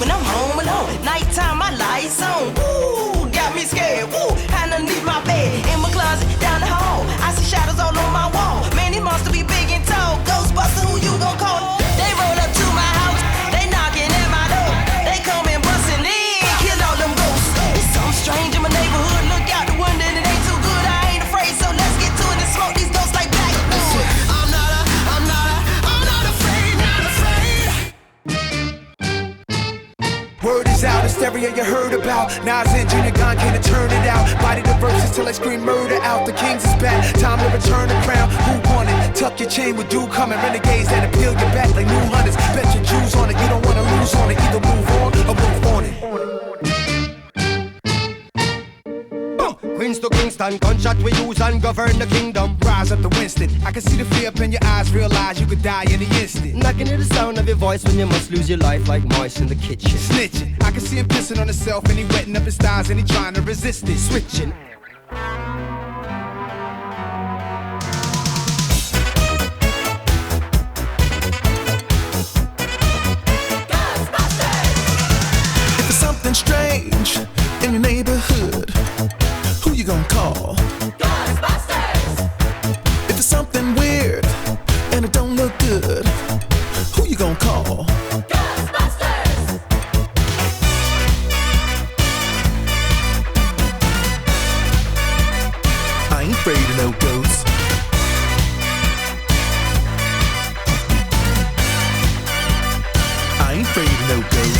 When I'm home alone, nighttime my lights on. Woo, got me scared. Woo, had underneath my bed, in my closet, down the hall. I see shadows all on my wall. Man, these monsters be big and tall. Ghostbusters, who you gon' call? They roll up to my house, they knocking at my door. They coming busting in, kill all them ghosts. It's something strange in my neighborhood. Look out the window and it ain't too good. I ain't afraid, so let's get to it and smoke these ghosts like backwoods. I'm not afraid, not afraid. Word is out, the stereo you heard about. Nas and Junior Gone came to turn it out. Body the verses till I scream murder out. The Kings is back, time to return the crown. Who won it? Tuck your chain with dew coming. Renegades that appeal your back like new hunters. Bet your Jews on it, you don't wanna lose on it. Either move on or move on it. Queens to Kingston, gunshot we use and govern the kingdom. Rise up to Winston, I can see the fear up in your eyes. Realize you could die in the instant. And I can hear the sound of your voice when you must lose your life like mice in the kitchen. Snitching, I can see him pissing on himself and he wetting up his thighs and he trying to resist it. Switching. If there's something strange in your neighborhood, who you gonna call? Ghostbusters! If it's something weird and it don't look good, who you gonna call? Ghostbusters! I ain't afraid of no ghosts. I ain't afraid of no ghosts.